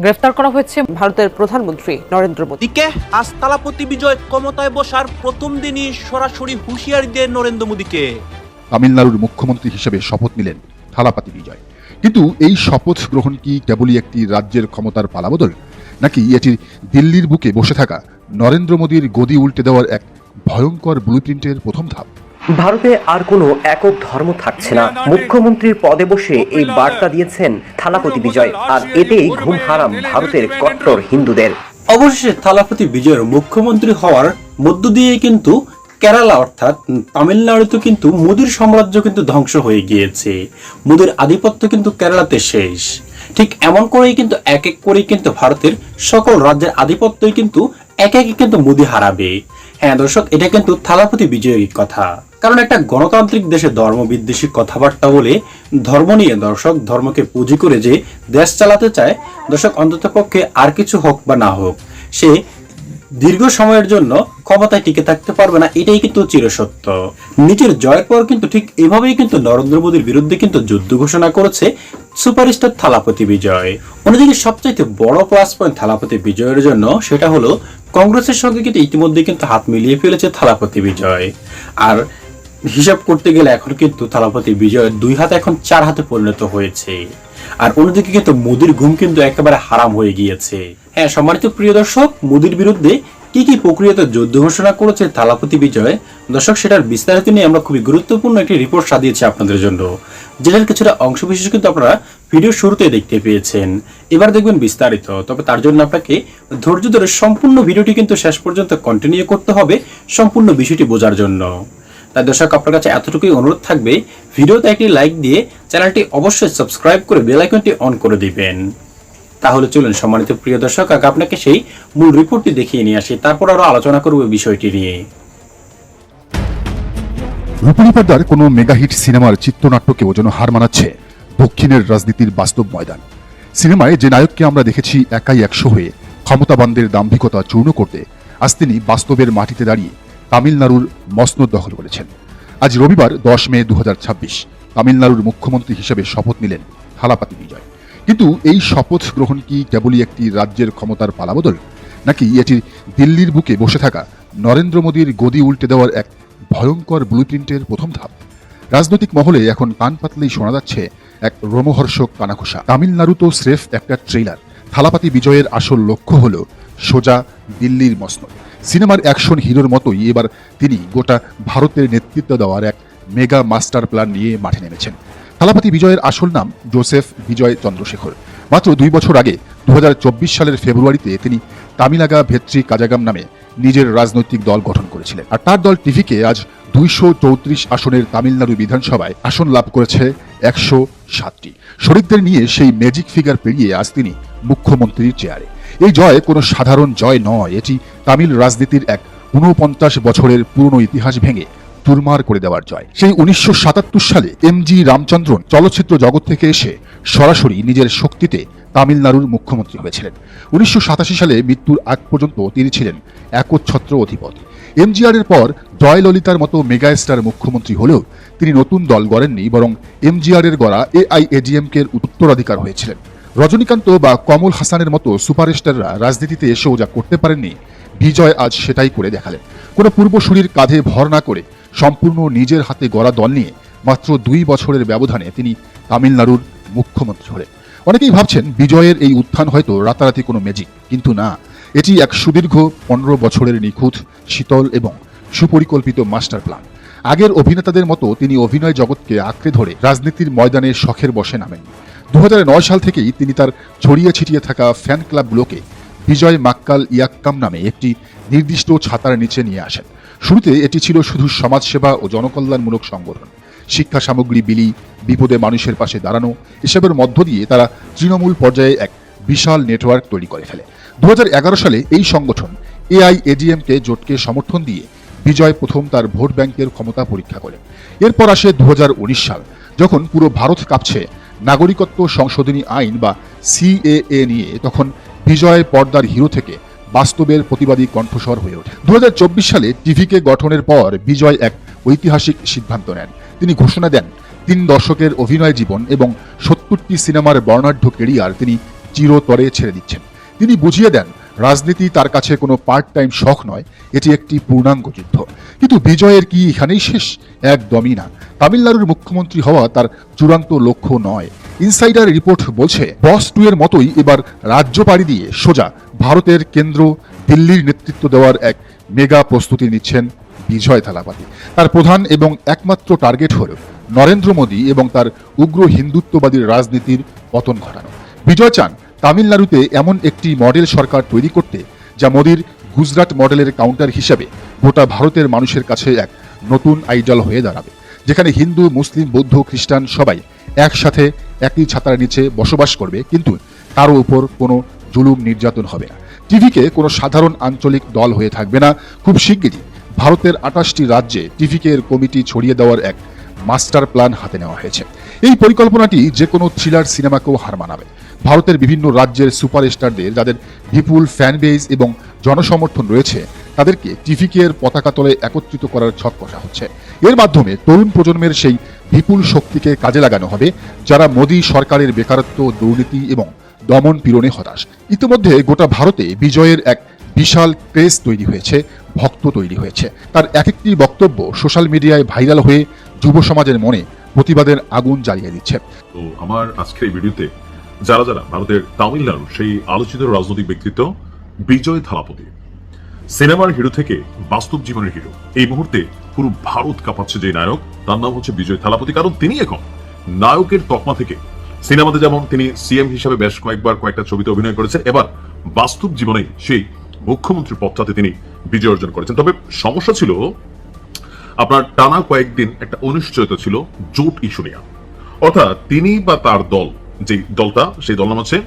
গ্রেফতার করা হয়েছে ভারতের প্রধানমন্ত্রী নরেন্দ্র মোদী। দিকে আজ থালাপতি বিজয় ক্ষমতায় বসার প্রথম দিনই সরাসরি হুঁশিয়ারি দেন নরেন্দ্র মোদীকে। তামিলনাড়ুর মুখ্যমন্ত্রী হিসেবে শপথ নিলেন থালাপতি বিজয়। কিন্তু এই শপথ গ্রহণ কি কেবলই একটি রাজ্যের ক্ষমতার পালাবদল, নাকি এটি দিল্লির বুকে বসে থাকা নরেন্দ্র মোদীর গদি উল্টে দেওয়ার এক ভয়ঙ্কর ব্লুপ্রিন্টের প্রথম ধাপ? ভারতে আর কোনো একক ধর্ম থাকছে না। মুখ্যমন্ত্রীর পদে বসে এই বার্তা দিয়েছেন থালাপতি বিজয়, আর এতেই ঘুম হারাম ভারতের কট্টর হিন্দুদের। অবশেষে থালাপতি বিজয়ের মুখ্যমন্ত্রী হওয়ার মধ্য দিয়ে কিন্তু কেরালা অর্থাৎ তামিলনাড়ুতে কিন্তু মোদির সাম্রাজ্য কিন্তু ধ্বংস হয়ে গিয়েছে। মোদির আধিপত্য কিন্তু কেরালাতে শেষ। ঠিক এমন করেই কিন্তু এক এক করেই কিন্তু ভারতের সকল রাজ্যের আধিপত্যই কিন্তু এক একে কিন্তু মোদি হারাবে। হ্যাঁ দর্শক, এটা কিন্তু থালাপতি বিজয়ের কথা। কারণ একটা গণতান্ত্রিক দেশে ধর্ম বিদ্বেষী কথাবার্তা বলে ধর্ম নিয়ে দর্শক ধর্মকে পুঁজি করে যে দেশ চালাতে চায় দর্শক, অন্তত পক্ষে আর কিছু হোক বা না হোক, সে দীর্ঘ সময়ের জন্য ক্ষমতায় টিকে থাকতে পারবে না, এটাই কিন্তু চিরসত্য। নিজের জয়ের পর কিন্তু ঠিক এভাবেই কিন্তু নরেন্দ্র মোদীর বিরুদ্ধে কিন্তু যুদ্ধ ঘোষণা করেছে সুপারস্টার থালাপতি বিজয়। অন্যদিকে সবচাইতে বড় প্লাস পয়েন্ট থালাপতি বিজয়ের জন্য সেটা হলো কংগ্রেসের সঙ্গে কিন্তু ইতিমধ্যে কিন্তু হাত মিলিয়ে ফেলেছে থালাপতি বিজয়। আর হিসাব করতে গেলে এখন কিন্তু থালাপতি বিজয়ের 2 হাত এখন 4 হাতে পরিণত হয়েছে। আর অন্যদিকে কিন্তু মোদির ঘুম কিন্তু একেবারে হারাম হয়ে গিয়েছে। হ্যাঁ সম্মানিত প্রিয় দর্শক, মোদির বিরুদ্ধে কি কি প্রক্রিয়াতে যুদ্ধ ঘোষণা করেছে থালাপতি বিজয় দর্শক, সেটার বিস্তারিত নিয়ে আমরা খুবই গুরুত্বপূর্ণ একটি রিপোর্ট সাজিয়েছি আপনাদের জন্য, যেটার কিছুটা অংশ বিশেষ কিন্তু আপনারা ভিডিও শুরুতে দেখতে পেয়েছেন। এবার দেখবেন বিস্তারিত। তবে তার জন্য আপনাকে ধৈর্য ধরে সম্পূর্ণ ভিডিওটি কিন্তু শেষ পর্যন্ত কন্টিনিউ করতে হবে সম্পূর্ণ বিষয়টি বোঝার জন্য। তাই দর্শক আপনার কাছে এতটুকুই অনুরোধ থাকবে, ভিডিওতে একটি লাইক দিয়ে চ্যানেলটি অবশ্যই সাবস্ক্রাইব করে বেল আইকনটি অন করে দিবেন। তাহলে চলুন সম্মানিত প্রিয় দর্শক, আগে আপনাকে সেই মূল রিপোর্টটি দেখিয়ে নিয়ে আসি, তারপর আরো আলোচনা করব বিষয়টি নিয়ে। রূপনী পর্দার কোনো মেগাহিট সিনেমার চিত্রনাট্যকেও যেন হার মানাচ্ছে দক্ষিণের রাজনীতির বাস্তব ময়দান। সিনেমায় যে নায়ককে আমরা দেখেছি একাই 100 হয়ে ক্ষমতাবানদের দাম্ভিকতা চূর্ণ করতে, আজ তিনি বাস্তবের মাটিতে দাঁড়িয়ে তামিলনাড়ুর মসনদ দখল করেছেন। আজ রবিবার 10 মে 2026 তামিলনাড়ুর মুখ্যমন্ত্রী হিসেবে শপথ নিলেন থালাপতি বিজয়। কিন্তু এই শপথ গ্রহণ কি কেবলই একটি রাজ্যের ক্ষমতার পালাবদল, নাকি এটি দিল্লির বুকে বসে থাকা নরেন্দ্র মোদীর গদি উল্টে দেওয়ার এক ভয়ঙ্কর ব্লুপ্রিন্টের প্রথম ধাপ? রাজনৈতিক মহলে এখন কান পাতলেই শোনা যাচ্ছে এক রোমহর্ষক কানাঘুষা। তামিলনাড়ু তো স্রেফ একটা ট্রেইলার। থালাপতি বিজয়ের আসল লক্ষ্য হল সোজা দিল্লির মসনদ। সিনেমার অ্যাকশন হিরোর মতোই এবার তিনি গোটা ভারতের নেতৃত্ব দেওয়ার এক মেগা মাস্টার প্ল্যান নিয়ে মাঠে নেমেছেন। থালাপতি বিজয়ের আসল নাম জোসেফ বিজয় চন্দ্রশেখর। মাত্র 2 বছর আগে 2024 সালের ফেব্রুয়ারিতে তিনি তামিলাগা ভেত্রী কাজাগাম নামে নিজের রাজনৈতিক দল গঠন করেছিলেন। আর তার দল টিভিকে আজ 234 আসনের তামিলনাড়ু বিধানসভায় আসন লাভ করেছে 107টি। শরিকদের নিয়ে সেই ম্যাজিক ফিগার পেরিয়ে আজ তিনি মুখ্যমন্ত্রীর চেয়ারে। এই জয় কোনো সাধারণ জয় নয়, এটি তামিল রাজনীতির এক 49 বছরের পুরনো ইতিহাস ভেঙে চুরমার করে দেওয়ার জয়। সেই 1977 সালে MG রামচন্দ্রন চলচ্চিত্র জগৎ থেকে এসে সরাসরি নিজের শক্তিতে তামিলনাড়ুর মুখ্যমন্ত্রী হয়েছিলেন। 1987 সালে মৃত্যুর আগ পর্যন্ত তিনি ছিলেন একচ্ছত্র অধিপতি। MGR এর পর জয়ললিতার মতো মেগা স্টার মুখ্যমন্ত্রী হলেও তিনি নতুন দল গড়েননি, বরং MGR এর গড়া AIADMK এর উত্তরাধিকার হয়েছিলেন। রজনীকান্ত বা কমল হাসানের মতো সুপারস্টাররা রাজনীতিতে এসেও যা করতে পারেননি, বিজয় আজ সেটাই করে দেখালেন। কোনো পূর্বসূরির কাঁধে ভর না করে সম্পূর্ণ নিজের হাতে গড়া দল নিয়ে মাত্র 2 বছরের ব্যবধানে তিনি তামিলনাড়ুর মুখ্যমন্ত্রী হলেন। অনেকেই ভাবছেন বিজয়ের এই উত্থান হয়তো রাতারাতি কোনো ম্যাজিক, কিন্তু না, এটি এক সুদীর্ঘ 15 বছরের নিখুঁত, শীতল এবং সুপরিকল্পিত মাস্টার প্ল্যান। আগের অভিনেতাদের মতো তিনি অভিনয় জগৎকে আঁকড়ে ধরে রাজনীতির ময়দানে শখের বশে নামেন। 2009 সাল থেকেই তিনি তার ছড়িয়ে ছিটিয়ে থাকা ফ্যান ক্লাবগুলোকে বিজয় মাক্কাল ইয়াক্কাম নামে একটি নির্দিষ্ট ছাতার নিচে নিয়ে আসেন। শুরুতে এটি ছিল শুধু সমাজসেবা ও জনকল্যাণমূলক সংগঠন। শিক্ষা সামগ্রী বিলি, বিপদে মানুষের পাশে দাঁড়ানো, এসবের মধ্য দিয়ে তারা তৃণমূল পর্যায়ে এক বিশাল নেটওয়ার্ক তৈরি করে ফেলে। 2011 সালে এই সংগঠন AIADMK জোটকে সমর্থন দিয়ে বিজয় প্রথম তার ভোট ব্যাংকের ক্ষমতা পরীক্ষা করেন। এরপর আসে 2019 সাল, যখন পুরো ভারত কাঁপছে নাগরিকত্ব সংশোধনী আইন বা CAA নিয়ে। তখন বিজয় পর্দার হিরো থেকে বাস্তবের প্রতিবাদী কণ্ঠস্বর হয়ে ওঠে। 2024 সালে টিভিকে গঠনের পর বিজয় এক ঐতিহাসিক সিদ্ধান্ত নেন। তিনি ঘোষণা দেন 3 দশকের অভিনয় জীবন এবং 70টি সিনেমার বর্ণাঢ্য কেরিয়ার তিনি চিরতরে ছেড়ে দিচ্ছেন। তিনি বুঝিয়ে দেন রাজনীতি তার কাছে কোনো পার্ট টাইম শখ নয়, এটি একটি পূর্ণাঙ্গ যুদ্ধ। কিন্তু বিজয়ের কি এখানেই শেষ? একদমই না। তামিলনাড়ুর মুখ্যমন্ত্রী হওয়া তার চূড়ান্ত লক্ষ্য নয়। ইনসাইডার রিপোর্ট বলছে বস 2 এর মতোই এবার রাজ্য পাড়ি দিয়ে সোজা ভারতের কেন্দ্র দিল্লির নেতৃত্ব দেওয়ার এক মেগা প্রস্তুতি নিচ্ছেন বিজয় থালাপতি। তার প্রধান এবং একমাত্র টার্গেট হল নরেন্দ্র মোদী এবং তার উগ্র হিন্দুত্ববাদী রাজনীতির পতন ঘটানো। বিজয় চান তামিলনাড়ুতে এমন একটি মডেল সরকার তৈরি করতে যা মোদীর গুজরাট মডেলের কাউন্টার হিসেবে গোটা ভারতের মানুষের কাছে এক নতুন আইডল হয়ে দাঁড়াবে, যেখানে হিন্দু, মুসলিম, বৌদ্ধ, খ্রিস্টান সবাই একসাথে একই ছাতার নিচে বসবাস করবে, কিন্তু কারো উপর কোনো জুলুম নির্যাতন হবে না। টিভিকে কোনো সাধারণ আঞ্চলিক দল হয়ে থাকবে না। খুব শিগগিরই ভারতের 28টি রাজ্যে টিভিকে এর কমিটি ছড়িয়ে দেওয়ার এক মাস্টার প্ল্যান হাতে নেওয়া হয়েছে। এই পরিকল্পনাটি যে কোনো থ্রিলার সিনেমাকেও হার মানাবে। ভারতের বিভিন্ন রাজ্যের সুপারস্টারদের যাদের বিপুল ফ্যান বেজ এবং জনসমর্থন রয়েছে তাদেরকে টিভিকে এর পতাকা তলে একত্রিত করার ছক কষা হচ্ছে। এর মাধ্যমে তরুণ প্রজন্মের সেই বিপুল শক্তিকে কাজে লাগানো হবে যারা মোদী সরকারের বেকারত্ব, দুর্নীতি এবং দমন পীড়নে হতাশ। ইতিমধ্যে গোটা ভারতে বিজয়ের এক বিশাল ক্রেজ তৈরি হয়েছে, ভক্ত তৈরি হয়েছে। তার এক একটি বক্তব্য সোশ্যাল মিডিয়ায় ভাইরাল হয়ে যুব সমাজের মনে প্রতিবাদের আগুন জ্বালিয়ে দিচ্ছে। তো আমার আজকের এই ভিডিওতে যারা যারা ভারতের তামিলনাড়ুর সেই আলোচিত রাজনৈতিক ব্যক্তিত্ব বিজয় থালাপতি, সিনেমার হিরো থেকে বাস্তব জীবনের হিরো, এই মুহূর্তে পুরো ভারত কাঁপাচ্ছে যে নায়ক, তার নাম হচ্ছে বিজয় থালাপতি। কারণ তিনি এখন নায়কের তকমা থেকে সিনেমাতে যেমন তিনি সিএম হিসাবে বেশ কয়েকটা ছবিতে অভিনয় করেছেন, এবার বাস্তব জীবনে সেই মুখ্যমন্ত্রীর পদটাতে তিনি বিজয় অর্জন করেছেন। তবে সমস্যা ছিল আপনার টানা কয়েকদিন একটা অনিশ্চয়তা ছিল জোট ইস্যু নিয়ে। অর্থাৎ তিনি বা তার দল, যে দলটা, সেই দল নাম হচ্ছে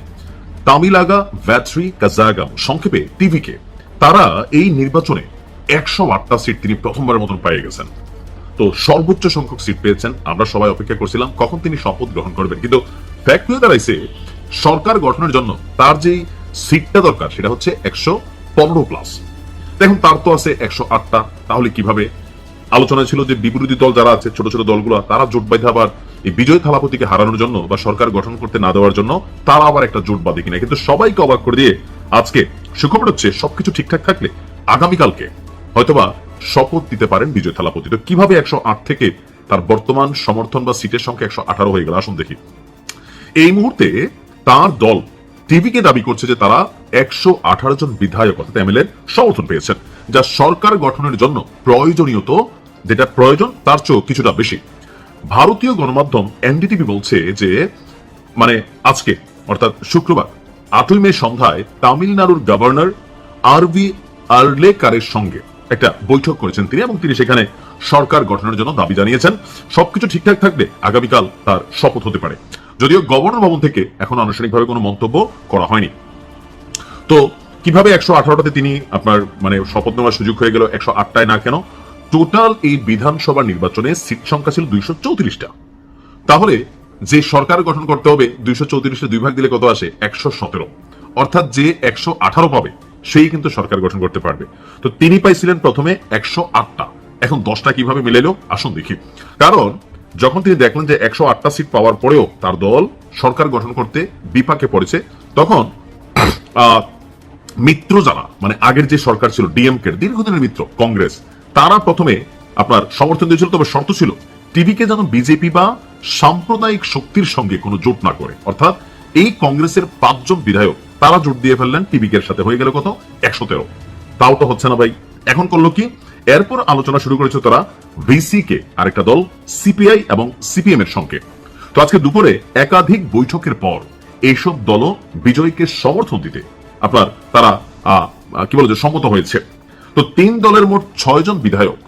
তামিলাগা ভ্যাট্রি কাজাগাম, সংক্ষেপে টিভিকে, তারা এই নির্বাচনে 108টা সিট তিনি প্রথমবারের মতন পেয়ে গেছেন। তো সর্বোচ্চ সংখ্যক সিট পেয়েছেন। আমরা সবাই অপেক্ষা করছিলাম কখন তিনি শপথ গ্রহণ করবেন, কিন্তু ফ্যাক্ট হয়ে দাঁড়াইছে সরকার গঠনের জন্য তার যেই সিটটা দরকার সেটা হচ্ছে 115+। দেখুন তার তো আছে 108টা, তাহলে কিভাবে? আলোচনা ছিল যে বিরোধী দল যারা আছে, ছোট ছোট দলগুলো, তারা জোট বাঁধে আবার এই বিজয় থালাপতিকে হারানোর জন্য বা সরকার গঠন করতে না দেওয়ার জন্য তারা আবার একটা জোট বাঁধে কিনা। কিন্তু সবাইকে অবাক করে দিয়ে আজকে সুখবর হচ্ছে সবকিছু ঠিকঠাক থাকলে আগামীকালকে হয়তোবা শপথ দিতে পারেন বিজয় থালাপতি। তো কিভাবে 108 থেকে তার বর্তমান সমর্থন বা সিটের সংখ্যা 118 হয়ে গেল, আসুন দেখি। এই মুহূর্তে তার দল টিভিকে দাবি করছে যে তারা 118 জন বিধায়ক অর্থাৎ এমএলএ সমর্থন পেয়েছেন, যা সরকার গঠনের জন্য প্রয়োজনীয়ত যেটা প্রয়োজন তার চেয়েও কিছুটা বেশি। ভারতীয় গণমাধ্যম এনডিটিভি বলছে যে মানে আজকে অর্থাৎ শুক্রবার 8ই মে সন্ধ্যায় তামিলনাড়ুর গভর্নর আরভি আর্লেকারের সঙ্গে একটা বৈঠক করেছেন তিনি, এবং তিনি সেখানে সরকার গঠনের জন্য দাবি জানিয়েছেন। সবকিছু ঠিকঠাক থাকলে আগামীকাল তার শপথ হতে পারে, যদিও গভর্নর ভবন থেকে এখন আনুষ্ঠানিকভাবে কোনো মন্তব্য করা হয়নি। তো কিভাবে 118টাতে তিনি আপনার মানে শপথ নেওয়ার সুযোগ হয়ে গেল, 108টায় না কেন? টোটাল এই বিধানসভা নির্বাচনে সিট সংখ্যা ছিল 234টা। তাহলে যে সরকার গঠন করতে হবে 234 দুই ভাগ দিলে কত আসে? 117। অর্থাৎ যে 118 পাবে সেই কিন্তু সরকার গঠন করতে পারবে। তো তিনি পাইছিলেন প্রথমে 108টা, এখন 10টা কিভাবে মিলে এলো আসুন দেখি। কারণ যখন তিনি দেখলেন যে 108টা সিট পাওয়ার পরেও তার দল সরকার গঠন করতে বিপাকে পড়েছে, তখন মিত্র যারা মানে আগের যে সরকার ছিল ডিএমকে দীর্ঘদিনের মিত্র কংগ্রেস, তারা প্রথমে আপনার সমর্থন দিয়েছিল, তবে শর্ত ছিল টিভিকে যেন বিজেপি বা সাম্প্রদায়িক শক্তির সঙ্গে কোনো জোট না করে। অর্থাৎ এই কংগ্রেসের 5 জন বিধায়ক তারা জোট দিয়ে ফেললেন টিভিকে এর সাথে, হয়ে গেল কত? 113। তাও তো হচ্ছে না ভাই। এখন করলো কি? এরপর আলোচনা শুরু করেছে তারা ভিসিকে, আরেকটা দল সিপিআই এবং সিপিএম এর সঙ্গে। তো আজকে দুপুরে একাধিক বৈঠকের পর এইসব দলও বিজয়কে সমর্থন দিতে আপনার তারা কি বলে যে সম্মত হয়েছে। তো 3 দলের মোট 6 জন বিধায়ক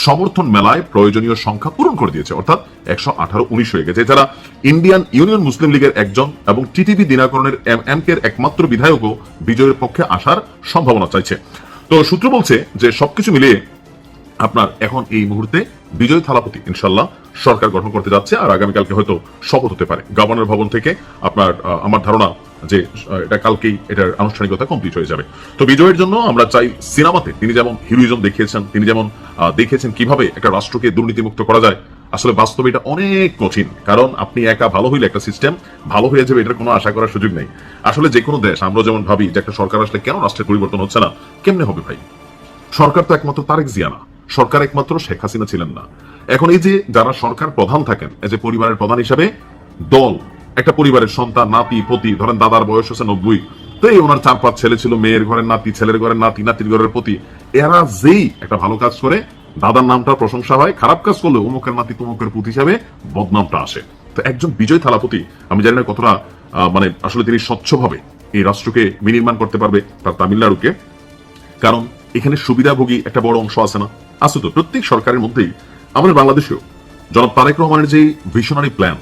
সমর্থন মেলায় প্রয়োজনীয় সংখ্যা পূরণ করে দিয়েছে, অর্থাৎ 118-19 হয়ে গেছে। এছাড়া ইন্ডিয়ান ইউনিয়ন মুসলিম লীগের একজন এবং টিটিভি দিনাকরণের এমকের একমাত্র বিধায়কও বিজয়ের পক্ষে আসার সম্ভাবনা চাইছে। তো সূত্র বলছে যে সবকিছু মিলিয়ে আপনার এখন এই মুহূর্তে বিজয় থালাপতি ইনশাল্লাহ সরকার গঠন করতে যাচ্ছে, আর আগামীকালকে হয়তো শপথ হতে পারে গভর্নর ভবন থেকে। আপনার আমার ধারণা যে এটা কালকেই এটার আনুষ্ঠানিকতা কমপ্লিট হয়ে যাবে। তো বিজয়ের জন্য আমরা চাই সিনেমাতে তিনি যেমন হিরোইজম দেখিয়েছেন, তিনি যেমন দেখিয়েছেন কিভাবে একটা রাষ্ট্রকে দুর্নীতিমুক্ত করা যায়, আসলে বাস্তবে এটা অনেক কঠিন, কারণ আপনি একা ভালো হইলে একটা সিস্টেম ভালো হয়ে যাবে এটার কোনো আশা করার সুযোগ নেই। আসলে যে কোনো দেশ আমরা যেমন ভাবি যে একটা সরকার আসলে কেন রাষ্ট্রের পরিবর্তন হচ্ছে না, কেমনে হবে ভাই? সরকার তো একমাত্র তারেক জিয়া না, সরকার একমাত্র শেখ হাসিনা ছিলেন না। এখন এই যে যারা সরকার প্রধান থাকেন, এই যে পরিবারের প্রধান হিসাবে দল, একটা পরিবারের সন্তান, নাতি পতি, ধরেন দাদার বয়স হচ্ছে 90, তো এই ওনার 4-5 ছেলে ছিল, মেয়ের ঘরের নাতি, ছেলের ঘরের নাতি, নাতির ঘরের পতি, এরা যেই একটা ভালো কাজ করে দাদার নামটা প্রশংসা হয়, খারাপ কাজ করলে অমুকের নাতি তমুকের পুত হিসাবে বদনামটা আসে। তো একজন বিজয় থালাপতি, আমি জানি না কতটা মানে আসলে তিনি স্বচ্ছভাবে এই রাষ্ট্রকে বিনির্মাণ করতে পারবে তার তামিলনাড়ুকে, কারণ এখানে সুবিধাভোগী একটা বড় অংশ আছে না, আছে তো প্রত্যেক সরকারের মধ্যেই। আমাদের বাংলাদেশেও জনাব তারেক রহমানের যে ভিশনারি প্ল্যান,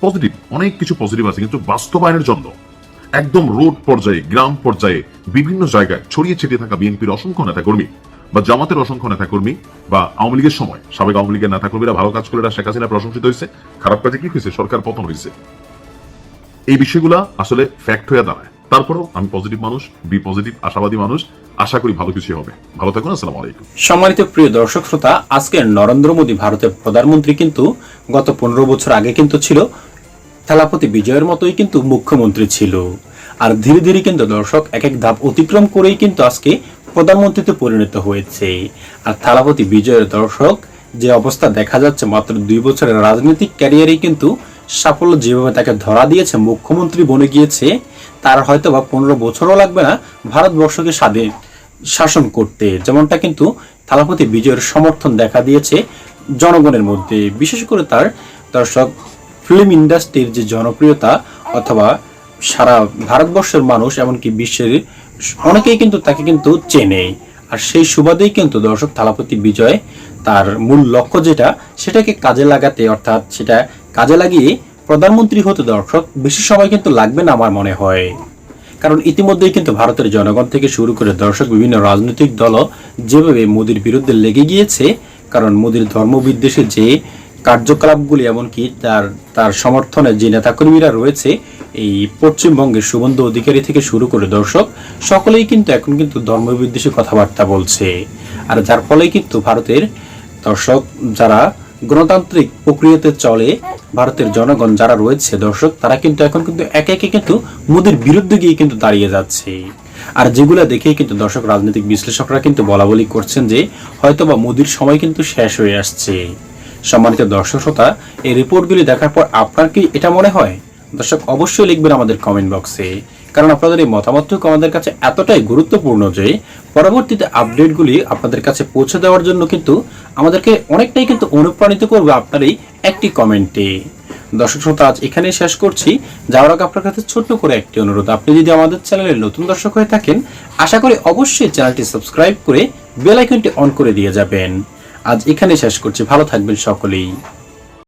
পজিটিভ, অনেক কিছু পজিটিভ আছে, কিন্তু বাস্তবায়নের জন্য একদম রোড পর্যায়ে, গ্রাম পর্যায়ে, বিভিন্ন জায়গায় ছড়িয়ে ছিটিয়ে থাকা বিএনপির অসংখ্য নেতাকর্মী বা জামাতের অসংখ্য নেতাকর্মী বা আওয়ামী লীগের সময় সাবেক আওয়ামী লীগের নেতাকর্মীরা ভালো কাজ করে শেখ হাসিনা প্রশংসিত হয়েছে, খারাপ কাজে কি হয়েছে? সরকার পতন হয়েছে। এই বিষয়গুলা আসলে ফ্যাক্ট হয়ে দাঁড়ায়। তারপরেও আমি পজিটিভ মানুষ, বি পজিটিভ, আশাবাদী মানুষ, আশা করি ভালো কিছু হবে। ভালো থাকুন, আসসালামু আলাইকুম। সম্মানিত প্রিয় দর্শক শ্রোতা, আজকে নরেন্দ্র মোদী ভারতের প্রধানমন্ত্রী কিন্তু গত 15 বছর আগে কিন্তু ছিল থালাপতি বিজয়ের মতোই কিন্তু মুখ্যমন্ত্রী ছিল, আর ধীরে ধীরে কিন্তু দর্শক এক এক ধাপ অতিক্রম করেই কিন্তু আজকে প্রধানমন্ত্রীতে পরিণত হয়েছে। আর থালাপতি বিজয়ের দর্শক যে অবস্থা দেখা যাচ্ছে, মাত্র 2 বছরের রাজনৈতিক ক্যারিয়ারেই কিন্তু সাফল্য যেভাবে তাকে ধরা দিয়েছে, মুখ্যমন্ত্রী বনে গিয়েছে, তার হয়তো বা 15 বছরও লাগবে না ভারতবর্ষকে স্বাধীন শাসন করতে। যেমনটা কিন্তু থালাপতি বিজয়ের সমর্থন দেখা দিয়েছে জনগণের মধ্যে, বিশেষ করে তার দর্শক ফিল্ম ইন্ডাস্ট্রির যে জনপ্রিয়তা, অথবা সারা ভারতবর্ষের মানুষ এমনকি বিশ্বের অনেকেই কিন্তু তাকে কিন্তু চেনে। আর সেই সুবাদেই কিন্তু দর্শক থালাপতি বিজয় তার মূল লক্ষ্য যেটা, সেটাকে কাজে লাগাতে, অর্থাৎ সেটা কাজে লাগিয়ে প্রধানমন্ত্রী হতে দর্শক বেশি সময় কিন্তু লাগবে না আমার মনে হয়। কারণ ইতিমধ্যেই কিন্তু ভারতের জনগণ থেকে শুরু করে দর্শক বিভিন্ন রাজনৈতিক দলও যেভাবে মোদির বিরুদ্ধে লেগে গিয়েছে, কারণ মোদির ধর্মবিদ্বেষে যে কার্যকলাপগুলি, এমনকি তার সমর্থনে যে নেতাকর্মীরা রয়েছে এই পশ্চিমবঙ্গের শুভেন্দু অধিকারী থেকে শুরু করে দর্শক সকলেই কিন্তু এখন কিন্তু ধর্মবিদ্বেষী কথাবার্তা বলছে। আর যার ফলেই কিন্তু ভারতের দর্শক যারা গণতান্ত্রিক প্রক্রিয়াতে চলে, ভারতের জনগণ যারা রয়েছে দর্শক, তারা কিন্তু এখন কিন্তু একে একে কিন্তু মোদির বিরুদ্ধে গিয়ে কিন্তু দাঁড়িয়ে যাচ্ছে। আর যেগুলো দেখেই কিন্তু দর্শক রাজনৈতিক বিশ্লেষকরা কিন্তু বলাবলি করছেন যে হয়তোবা মোদির সময় কিন্তু শেষ হয়ে আসছে। সম্মানিত দর্শক শ্রোতা, এই রিপোর্টগুলি দেখার পর আপনার কি এটা মনে হয়? দর্শক অবশ্যই লিখবেন আমাদের কমেন্ট বক্সে, কারণ আপনাদের এই মতামতটুকু আমাদের কাছে এতটাই গুরুত্বপূর্ণ যে পরবর্তীতে আপডেটগুলি আপনাদের কাছে পৌঁছে দেওয়ার জন্য কিন্তু আমাদেরকে অনেকটাই কিন্তু অনুপ্রাণিত করবে আপনার এই একটি কমেন্টে। দর্শক শ্রোতা, আজ এখানেই শেষ করছি। যাওয়ার আগে আপনার কাছে ছোট্ট করে একটি অনুরোধ, আপনি যদি আমাদের চ্যানেলের নতুন দর্শক হয়ে থাকেন, আশা করি অবশ্যই চ্যানেলটি সাবস্ক্রাইব করে বেল আইকনটি অন করে দিয়ে যাবেন। আজ এখানে শেষ করছি, ভালো থাকবেন সকলেই।